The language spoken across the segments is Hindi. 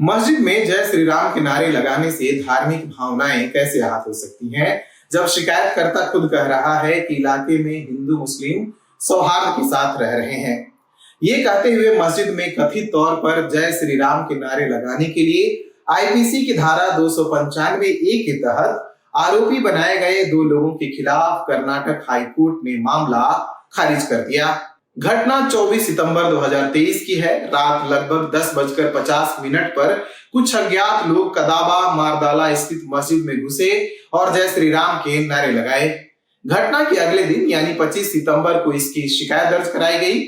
मस्जिद में जय श्री राम के नारे लगाने से धार्मिक भावनाएं कैसे आहत हो सकती हैं, जब शिकायतकर्ता खुद कह रहा है कि इलाके में हिंदू मुस्लिम सौहार्द के साथ रह रहे हैं। ये कहते हुए मस्जिद में कथित तौर पर जय श्री राम के नारे लगाने के लिए आईपीसी की धारा 295(a) के तहत आरोपी बनाए गए 2 लोगों के खिलाफ कर्नाटक हाईकोर्ट ने मामला खारिज कर दिया। घटना 24 सितंबर 2023 की है। रात लगभग 10:50 पर कुछ अज्ञात लोग कदाबा मारदाला स्थित मस्जिद में घुसे और जय श्री राम के नारे लगाए। घटना के अगले दिन यानी 25 सितंबर को इसकी शिकायत दर्ज कराई गई।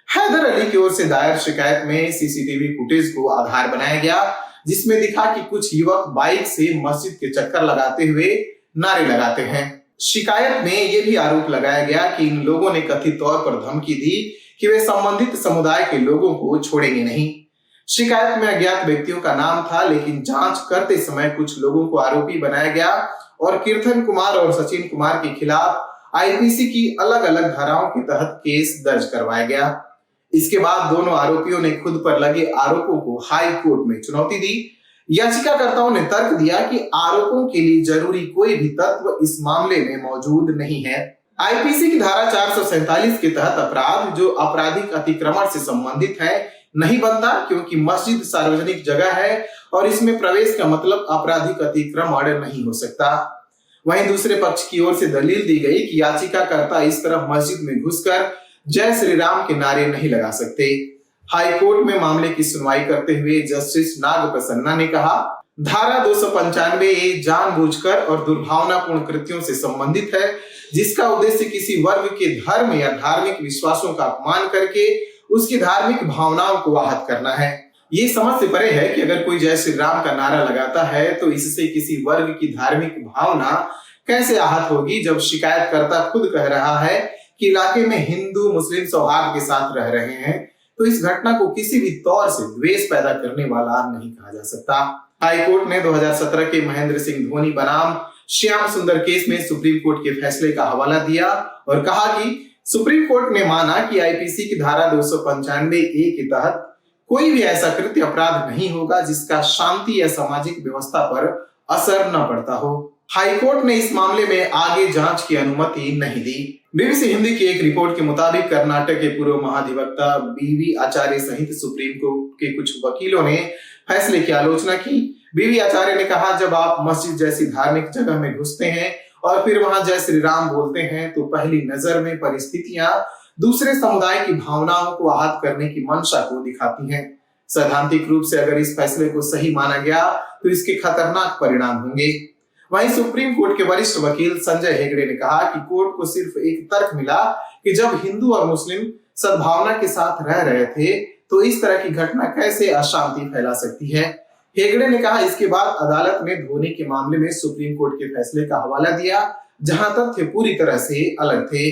हैदर अली की ओर से दायर शिकायत में सीसीटीवी फुटेज को आधार बनाया गया, जिसमें दिखा कि कुछ युवक बाइक से मस्जिद के चक्कर लगाते हुए नारे लगाते हैं। शिकायत में यह भी आरोप लगाया गया कि इन लोगों ने कथित तौर पर धमकी दी कि वे संबंधित समुदाय के लोगों को छोड़ेंगे नहीं। शिकायत में अज्ञात व्यक्तियों का नाम था, लेकिन जांच करते समय कुछ लोगों को आरोपी बनाया गया और कीर्तन कुमार और सचिन कुमार के खिलाफ आईपीसी की अलग अलग धाराओं के तहत केस दर्ज करवाया गया। इसके बाद दोनों आरोपियों ने खुद पर लगे आरोपों को हाई कोर्ट में चुनौती दी। याचिकाकर्ताओं ने तर्क दिया कि आरोपों के लिए जरूरी कोई भी तत्व इस मामले में मौजूद नहीं है। आईपीसी की धारा 447 के तहत अपराध जो आपराधिक अतिक्रमण से संबंधित है नहीं बनता, क्योंकि मस्जिद सार्वजनिक जगह है और इसमें प्रवेश का मतलब आपराधिक अतिक्रमण नहीं हो सकता। वहीं दूसरे पक्ष की ओर से दलील दी गई कि याचिकाकर्ता इस तरह मस्जिद में घुसकर जय श्री राम के नारे नहीं लगा सकते। हाईकोर्ट में मामले की सुनवाई करते हुए जस्टिस नाग प्रसन्ना ने कहा, धारा 295(a) जानबूझकर और दुर्भावनापूर्ण कृत्यों से संबंधित है, जिसका उद्देश्य किसी वर्ग के धर्म या धार्मिक विश्वासों का अपमान करके उसकी धार्मिक भावनाओं को आहत करना है। ये समझ से परे है कि अगर कोई जय श्री राम का नारा लगाता है तो इससे किसी वर्ग की धार्मिक भावना कैसे आहत होगी, जब शिकायतकर्ता खुद कह रहा है कि इलाके में हिंदू मुस्लिम सौहार्द के साथ रह रहे हैं, तो इस घटना को किसी भी तौर से द्वेष पैदा करने वाला नहीं कहा जा सकता। हाईकोर्ट ने 2017 के महेंद्र सिंह धोनी बनाम श्याम सुंदर केस में सुप्रीम कोर्ट के फैसले का हवाला दिया और कहा कि सुप्रीम कोर्ट ने माना कि आईपीसी की धारा 295(a) के तहत कोई भी ऐसा कृत्य अपराध नहीं होगा जिसका शांति या सामाजिक व्यवस्था पर असर न पड़ता हो। हाईकोर्ट ने इस मामले में आगे जांच की अनुमति नहीं दी। बीबीसी हिंदी की एक रिपोर्ट के मुताबिक कर्नाटक के पूर्व महाधिवक्ता बीवी आचार्य सहित सुप्रीम कोर्ट के कुछ वकीलों ने फैसले की आलोचना की। बीवी आचार्य ने कहा, जब आप मस्जिद जैसी धार्मिक जगह में घुसते हैं और फिर वहां जय श्री राम बोलते हैं तो पहली नजर में परिस्थितियां दूसरे समुदाय की भावनाओं को आहत करने की मंशा को दिखाती हैं। सैद्धांतिक रूप से अगर इस फैसले को सही माना गया तो इसके खतरनाक परिणाम होंगे। वहीं सुप्रीम कोर्ट के वरिष्ठ वकील संजय हेगड़े ने कहा कि कोर्ट को सिर्फ एक तर्क मिला कि जब हिंदू और मुस्लिम सद्भावना के साथ रह रहे थे तो इस तरह की घटना कैसे अशांति फैला सकती है। हेगड़े ने कहा, इसके बाद अदालत ने धोनी के मामले में सुप्रीम कोर्ट के फैसले का हवाला दिया, जहां तथ्य पूरी तरह से अलग थे।